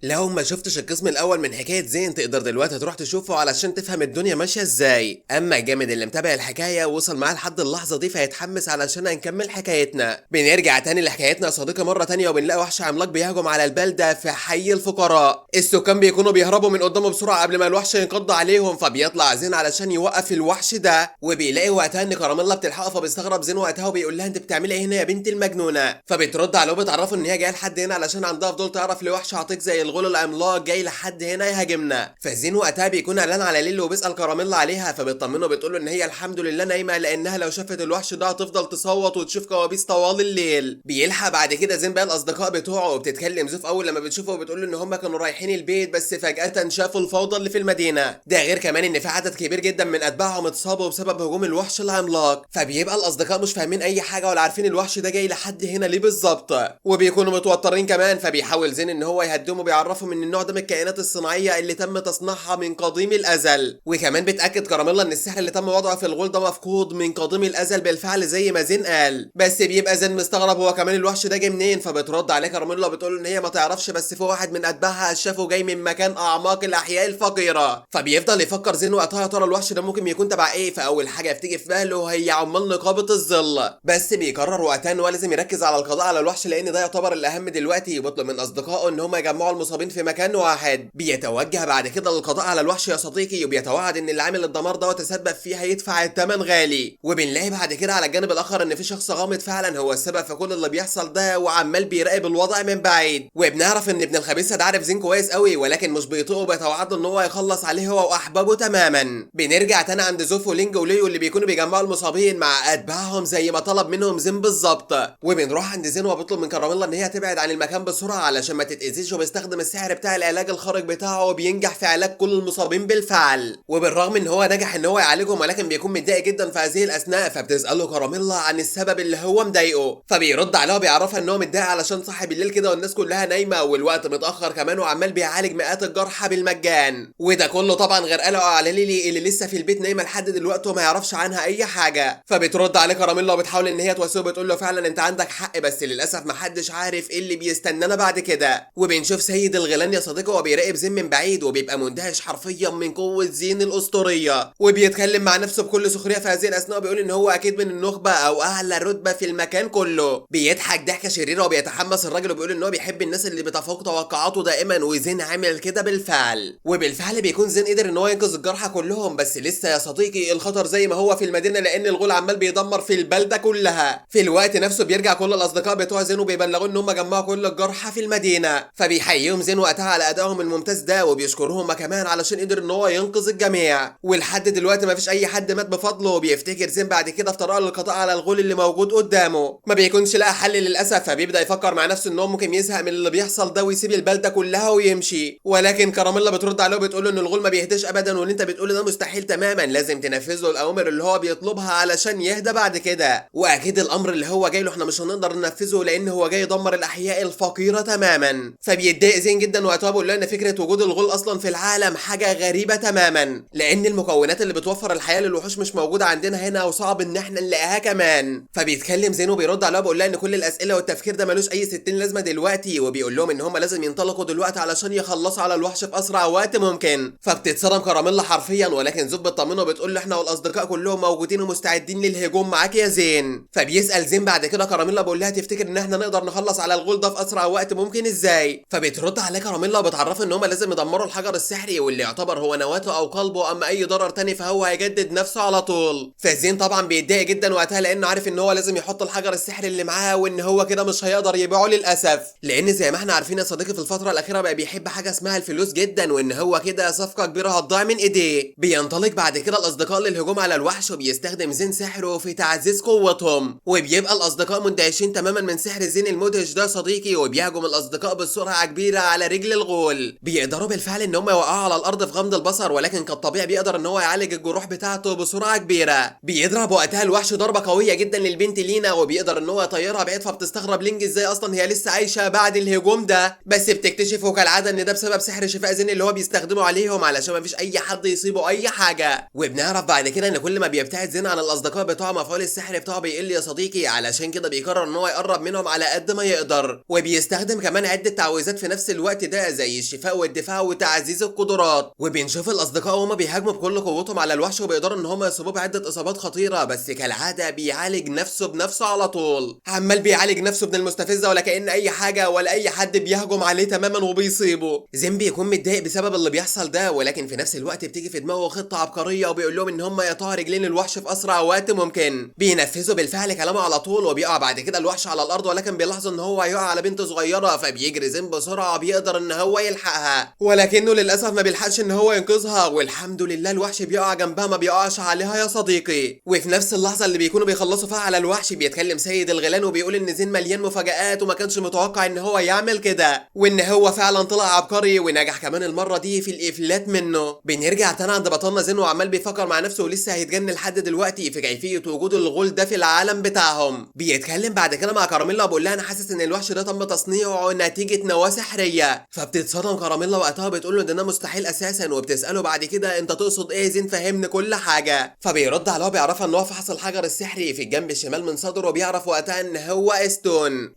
لو ما شفتش القسم الاول من حكايه زين تقدر دلوقتي تروح تشوفه علشان تفهم الدنيا ماشيه ازاي. اما جامد اللي متابع الحكايه وصل معاه لحد اللحظه دي فيتحمس علشان نكمل حكايتنا. بنرجع تاني لحكايتنا يا صديقي مره تانيه وبنلاقي وحش عملاق بيهجم على البلده في حي الفقراء. السكان بيكونوا بيهربوا من قدامه بسرعه قبل ما الوحش ينقض عليهم، فبيطلع زين علشان يوقف الوحش ده، وبيلاقي وقتها ان كراميلا بتلحقه فبيستغرب زين وقتها وبيقول لها انت بتعملي ايه هنا يا بنت المجنونه؟ فبترد عليه وبتعرفه ان هي جايه لحد هنا علشان عندها فضول تعرف ليه وحش عتيق زي الغول العملاق جاي لحد هنا يهاجمنا. فزين وقتها بيكون قلقان على ليلو وبيسال كراميلا عليها، فبتطمنه بتقول له ان هي الحمد لله نايمه لانها لو شافت الوحش ده هتفضل تصوت وتشوف كوابيس طوال الليل. بيلحق بعد كده زين بقى الاصدقاء بتوعه وبتتكلم زوف اول لما بتشوفه وبتقول له ان هم كانوا رايحين البيت بس فجاه شافوا الفوضى اللي في المدينه. ده غير كمان ان في عدد كبير جدا من اتباعهم اتصابوا بسبب هجوم الوحش العملاق، فبيبقى الاصدقاء مش فاهمين اي حاجه ولا عارفين الوحش ده جاي لحد هنا ليه بالظبط، وبيكونوا متوترين كمان. فبيحاول زين ان هو يهدمه وبيعرفهم ان النوع ده من الكائنات الصناعيه اللي تم تصنيعها من قديم الازل. وكمان بتاكد كراميلا ان السحر اللي تم وضعه في الغول ده مفقود من قديم الازل بالفعل زي ما زين قال. بس بيبقى زين مستغرب هو كمان الوحش ده جه منين، فبترد عليه كراميلا وبتقول ان هي ما تعرفش بس في واحد من اتباعها شافه جاي من مكان اعماق الاحياء الفقيره. فبيفضل يفكر زين وقتها يا ترى الوحش ده ممكن يكون تبع ايه، فاول حاجه بتيجي في باله هي عمال نقابه الظل. بس بيقرر وقتها ان هو لازم يركز على القضاء على الوحش لان ده يعتبر الاهم دلوقتي، وبيطلب من اصدقائه ان هم يجمعوا المصابين في مكان واحد. بيتوجه بعد كده للقضاء على الوحش يا صديقي، وبيتوعد ان اللي عامل الدمار ده وتسبب فيه هيدفع الثمن غالي. وبنلاقي بعد كده على الجانب الاخر ان في شخص غامض فعلا هو السبب في كل اللي بيحصل ده وعمال بيراقب الوضع من بعيد. وبنعرف ان ابن الخبيثه ده عارف زين كويس قوي ولكن مش بيطيقه وبيتوعد ان هو يخلص عليه هو واحبابه تماما. بنرجع تاني عند زوف ولينج وليو اللي بيكونوا بيجمعوا المصابين مع اتباعهم زي ما طلب منهم زين بالظبط. وبنروح عند زين وبيطلب من كراميلا ان هي تبعد عن المكان بسرعه علشان ما تتاذيش، وبيستخدم السحر بتاع العلاج الخارق بتاعه وبينجح في علاج كل المصابين بالفعل. وبالرغم ان هو نجح ان هو يعالجهم ولكن بيكون متضايق جدا في هذه الاثناء، فبتساله كراميلا عن السبب اللي هو مضايقه، فبيرد عليها وبيعرفها ان هو متضايق علشان صاحي بالليل كده والناس كلها نايمه والوقت متاخر كمان وعمال بيعالج مئات الجرحى بالمجان. وده كله طبعا غير قلقه على ليلي اللي لسه في البيت نايمه لحد دلوقتي وما يعرفش عنها اي حاجه. فبترد عليه كراميلا وبتحاول ان هي تواسيه وبتقول له فعلا انت عندك حق بس للاسف محدش عارف ايه اللي بيستنانا بعد كده. وبنشوف سيد الغيلان يا صديقي وهو بيراقب زين من بعيد وبيبقى مندهش حرفيا من قوه زين الاسطوريه، وبيتكلم مع نفسه بكل سخريه في هذه الاثناء وبيقول ان هو اكيد من النخبه او اعلى رتبه في المكان كله. بيضحك ضحكه شريره وبيتحمس الراجل وبيقول ان هو بيحب الناس اللي بتفوق توقعاته دائما، وزين عامل كده بالفعل. وبالفعل بيكون زين قدر ان هو ينقذ الجرحى كلهم، بس لسه يا صديقي الخطر زي ما هو في المدينه لان الغول عمال بيدمر في البلده كلها. في الوقت نفسه بيرجع كل الاصدقاء بتوع زين وبيبلغوا ان هم جمعوا كل الجرحى في المدينه، فبيحييهم زين وقتها على ادائهم الممتاز ده وبيشكرهم كمان علشان قدر ان هو ينقذ الجميع. ولحد دلوقتي ما فيش اي حد مات بفضله، وبيفتكر زين بعد كده في طريقه للقضاء على الغول اللي موجود قدامه. ما بيكونش لقى حل للاسف، فبيبدا يفكر مع نفسه ان هو ممكن يزهق من اللي بيحصل ده ويسيب البلده كلها ويمشي. ولكن كراميلا بترد عليه وبتقول له ان الغول ما بيهداش ابدا واللي انت بتقوله ده مستحيل تماما، لازم تنفذ له الاوامر اللي هو بيطلبها علشان يهدى بعد كده. واكيد الامر اللي هو جاي له احنا مش هنقدر ننفذه لان هو جاي يدمر الاحياء الفقيره تماما. فبيتضايق زين جدا وقتها بيقول لنا فكره وجود الغول اصلا في العالم حاجه غريبه تماما لان المكونات اللي بتوفر الحياه للوحوش مش موجوده عندنا هنا وصعب ان احنا نلاقيها كمان. فبيتكلم زين وبيرد عليها بيقول لها ان كل الاسئله والتفكير ده ملوش اي 60 لازمه دلوقتي، وبيقول لهم ان هم لازم ينطلقوا دلوقتي علشان يخلصوا على الوحش في اسرع وقت ممكن. فبتتصدم كراميلا حرفيا ولكن زوب بتطمنه وبتقول له احنا والاصدقاء كلهم موجودين ومستعدين للهجوم معاك يا زين. فبيسال زين بعد كده كراميلا بيقول لها تفتكر ان احنا نقدر نخلص على الغول ده في اسرع وقت ممكن ازاي؟ فبترد عليه كراميلا وبتعرفه ان هم لازم يدمروا الحجر السحري واللي يعتبر هو نواته او قلبه، اما اي ضرر تاني فهو هيجدد نفسه على طول. فزين طبعا بيتضايق جدا وقتها لانه عارف ان هو لازم يحط الحجر السحري اللي معاه وان هو كده مش هيقدر يبيعه للاسف، لان زي ما احنا عارفين يا صديقي في الفتره الاخيره بقى بيحب حاجه اسمها الفلوس جدا وان هو كده صفقه كبيره هتضيع من ايديه. بينطلق بعد كده الاصدقاء للهجوم على الوحش وبيستخدم زين سحره في تعزيز قوتهم، وبيبقى الاصدقاء مندهشين تماما من سحر زين المدهش ده صديقي، وبيهجم الاصدقاء بسرعه كبيره على رجل الغول. بيقدروا بالفعل ان هم يوقعوا على الارض في غمض البصر ولكن كالطبيعي بيقدر ان هو يعالج الجروح بتاعته بسرعه كبيره. بيضرب وقتها الوحش ضربه قويه جدا للبنت لينا وبيقدر ان هو يطيرها بعيد، فبتستغرب لينج ازاي اصلا هي لسه عايشه بعد الهجوم ده، بس بتكتشفه كالعاده ان ده بسبب سحر شفاء زين اللي هو بيستخدمه عليهم علشان ما فيش اي حد يصيبه اي حاجه. وبنعرف بعد كده ان كل ما بيبتعد زين عن الاصدقاء بتوعه مفعول السحر بتاعه بيقل يا صديقي، علشان كده بيقرر ان هو يقرب منهم على قد ما يقدر، وبيستخدم كمان عده تعويذات في نفس نفس الوقت ده زي الشفاء والدفاع وتعزيز القدرات. وبنشوف الاصدقاء وهما بيهاجموا بكل قوتهم على الوحش وبيقدروا ان هما يصيبوه بعده اصابات خطيره، بس كالعاده بيعالج نفسه بنفسه على طول، عمال بيعالج نفسه من المستفزه ولا كأن اي حاجه ولا اي حد بيهجم عليه تماما وبيصيبه. زين بيكون متضايق بسبب اللي بيحصل ده، ولكن في نفس الوقت بتيجي في دماغه خطه عبقريه وبيقول لهم ان هم يقطعوا رجلين الوحش في اسرع وقت ممكن. بينفذوا بالفعل كلامه على طول وبيقع بعد كده الوحش على الارض، ولكن بيلاحظوا ان هو هيقع على بنت صغيره، فبيجري زين بسرعه بيقدر ان هو يلحقها، ولكنه للاسف ما بيلحقش ان هو ينقذها. والحمد لله الوحش بيقع جنبها ما بيقعش عليها يا صديقي. وفي نفس اللحظه اللي بيكونوا بيخلصوا فيها على الوحش بيتكلم سيد الغيلان وبيقول ان زين مليان مفاجآت وما كانش متوقع ان هو يعمل كده، وان هو فعلا طلع عبقري ونجح كمان المره دي في الافلات منه. بنرجع تاني عند بطلنا زين وعمال بيفكر مع نفسه ولسه هيتجنن لحد دلوقتي في كيفيه وجود الغول ده في العالم بتاعهم. بيتكلم بعد كده مع كراميلا وبيقول لها انا حاسس ان الوحش ده تم تصنيعه نتيجه نواه سحريه. فبتتصدم كراميلا وقتها بتقول له ده مستحيل اساسا، وبتساله بعد كده انت تقصد ايه زين فهمني كل حاجه. فبيرد عليها بيعرفها ان هو فحص الحجر السحري في الجنب الشمال من صدره وبيعرف وقتها ان هو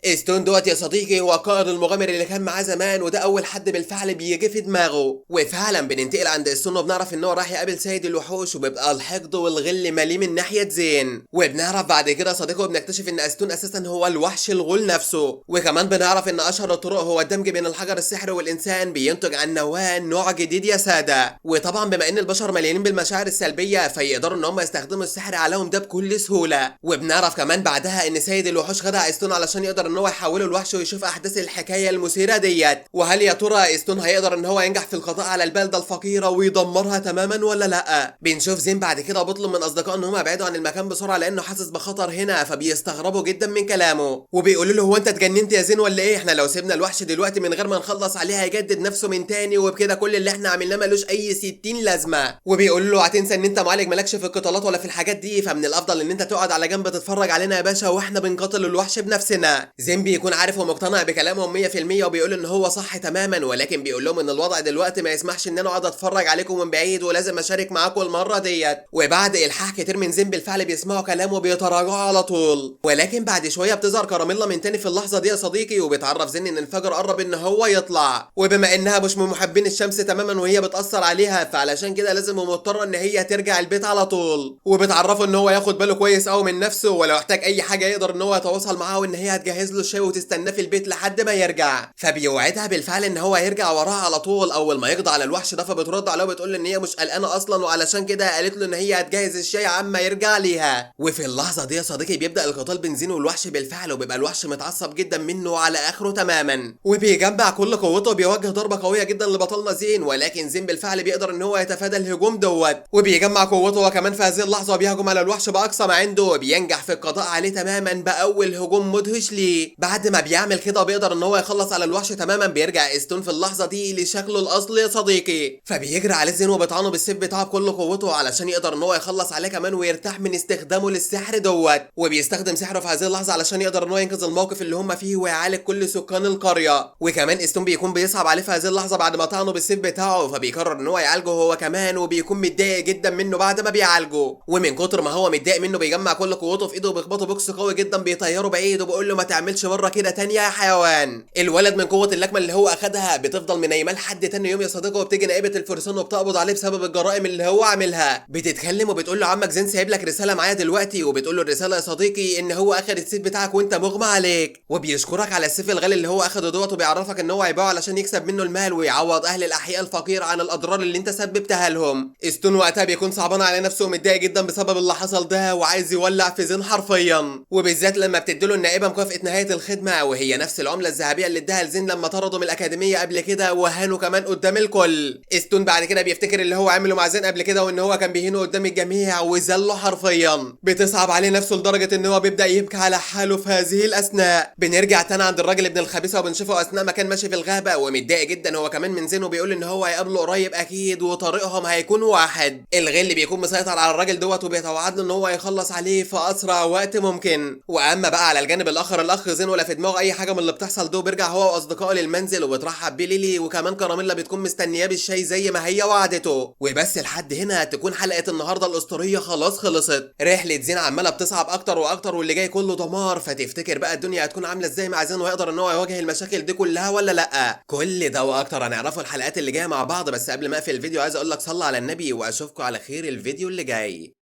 استون دوت يا صديقي هو قائد المغامر اللي كان معاه زمان، وده اول حد بالفعل بيجي في دماغه. وفعلا بننتقل عند استون وبنعرف ان هو راح يقابل سيد الوحوش، وبيبقى الحقد والغل ماليه من ناحيه زين. وبنعرف بعد كده صديقه وبنكتشف ان استون اساسا هو الوحش الغول نفسه. وكمان بنعرف ان اشهر الطرق هو الدمج بين الحجر السحري والانسان بينتج عن نواه نوع جديد يا ساده. وطبعا بما ان البشر مليانين بالمشاعر السلبيه فيقدروا ان هم يستخدموا السحر عليهم ده بكل سهوله. وبنعرف كمان بعدها ان سيد الوحوش خدع استون علشان يقدر ان هو يحوله الوحش ويشوف احداث الحكايه المثيره ديت. وهل يا ترى استون هيقدر ان هو ينجح في القضاء على البلده الفقيره ويدمرها تماما ولا لا؟ بنشوف زين بعد كده بيطلب من اصدقائه ان هم يبعدوا عن المكان بسرعه لانه حاسس بخطر هنا، فبيستغربوا جدا من كلامه وبيقولوا له هو انت اتجننت يا زين ولا ايه؟ احنا لو سيبنا الوحش دلوقتي من غير ما نخلص عليه هيجدد نفسه من تاني، وبكده كل اللي احنا عملناه ملوش اي 60 لازمه. وبيقولوا له هتنسى ان انت معالج مالكش في القتالات ولا في الحاجات دي، فمن الافضل ان انت تقعد على جنب تتفرج علينا يا باشا واحنا بنقاتل الوحش بنفسنا. زين بيكون عارف ومقتنع بكلامهم 100% وبيقول ان هو صح تماما، ولكن بيقول لهم ان الوضع دلوقتي ما يسمحش ان انا اقعد اتفرج عليكم من بعيد ولازم اشارك معاكم المره ديت. وبعد الحاح كتير من زين بالفعل بيسمعوا كلامه وبيتراجعوا على طول. ولكن بعد شويه بتظهر كراميلا من تاني في اللحظه دي يا صديقي، وبتعرف زين ان الفجر قرب ان هو يطلع، وبما انها مش من محبين الشمس تماما وهي بتاثر عليها فعلشان كده لازم ومضطره ان هي ترجع البيت على طول. وبتعرفه ان هو ياخد باله كويس قوي من نفسه، ولو احتاج اي حاجه يقدر ان هو يتواصل معاها وان هي هتجهز له الشاي وتستناه في البيت لحد ما يرجع. فبيوعدها بالفعل ان هو هيرجع وراها على طول اول ما يقضي على الوحش ده. فبترد عليه وبتقول ان هي مش قلقانه اصلا، وعلشان كده قالت له ان هي هتجهز الشاي عما يرجع ليها. وفي اللحظه دي يا صديقي بيبدا القتال بين زين والوحش بالفعل، وبيبقى الوحش متعصب جدا منه على اخره تماما، وبيجمع كل قوته وبيوجه ضربه قويه جدا لبطلنا زين. ولكن زين بالفعل بيقدر ان هو يتفادى الهجوم دوت، وبيجمع قوته وكمان في هذه اللحظه وبيهجم على الوحش باقصى ما عنده، وبينجح في القضاء عليه تماما باول هجوم مدهش ليه. بعد ما بيعمل كده بيقدر ان هو يخلص على الوحش تماما، بيرجع استون في اللحظه دي لشكله الاصلي يا صديقي. فبيجري عليه زين وبيطعنه بالسيف بتاعه بكل قوته علشان يقدر ان هو يخلص عليه كمان ويرتاح من استخدامه للسحر دوت. وبيستخدم سحره في هذه اللحظه علشان يقدر ان هو ينقذ الموقف اللي هم فيه ويعالج كل سكان القريه. وكمان استون بيكون بيصعب عليه في هذه اللحظه بعد ما طعنه بالسيف بتاعه، فبيقرر ان هو يعالجه هو كمان، وبيكون متضايق جدا منه بعد ما بيعالجه. ومن كتر ما هو متضايق منه بيجمع كل قوته في ايده وبيخبطه بوكس قوي جدا بيطيره بعيد، وبيقول له ما تعملش مره كده تانية يا حيوان. الولد من قوه اللكمه اللي هو اخدها بتفضل منيمه لحد تاني يوم يا صديقي، وبتيجي نائبه الفرسان وبتقبض عليه بسبب الجرائم اللي هو عاملها. بتتكلم وبتقول له عمك زين سايب لك رساله معايا دلوقتي، وبتقول له الرساله يا صديقي ان هو اخد السيف بتاعك وانت مغمى عليك، وبيشكرك على السيف الغالي اللي هو اخده دوت، وبيعرفك ان هو هيبيعه علشان يكسب منه المال ويعوض اهل الاحياء الفقير عن الاضرار اللي انت سببتها لهم. استون وقتها بيكون صعبان على نفسه ومتضايق جدا بسبب اللي حصل ده، وعايز يولع في زين حرفيا، وبالذات لما بتديله النائبه مكافاه نهايه الخدمه، وهي نفس العمله الذهبيه اللي اداها لزين لما طرده من الاكاديميه قبل كده وهانه كمان قدام الكل. استون بعد كده بيفتكر اللي هو عمله مع زين قبل كده وان هو كان بيهينه قدام الجميع وذله حرفيا. بتصعب عليه نفسه لدرجه ان هو بيبدا يبكي على حاله في هذه الاثناء. بنرجع تاني عند الراجل ابن الخبيثه وبنشوفه اثناء ما كان ماشي في الغابه ومتضايق جدا هو كمان من زين، وبيقول ان هو هيقابله قريب اكيد وطريقهم هيكون واحد. الغل بيكون مسيطر على الراجل دوت وبيتوعد له ان هو يخلص عليه في اسرع وقت ممكن. واما بقى على الجانب الاخر الاخ زين ولا في دماغه اي حاجه من اللي بتحصل ده، بيرجع هو واصدقائه للمنزل وبترحب بيه ليلي، وكمان كراميلا بتكون مستنياه بالشاي زي ما هي وعدته. وبس لحد هنا تكون حلقه النهارده الاسطوريه خلاص خلصت. رحله زين عماله بتصعب اكتر واكتر واللي جاي كله دمار، فتفتكر بقى الدنيا هتكون عامله ازاي مع زين ويقدر ان هو يواجه المشاكل دي كلها ولا لا؟ كل ده واكتر هنعرفه الحلقات اللي جايه مع بعض، بس قبل ما اقفل الفيديو عايز اقول لك صلى على النبي واشوفكم على خير الفيديو اللي جاي.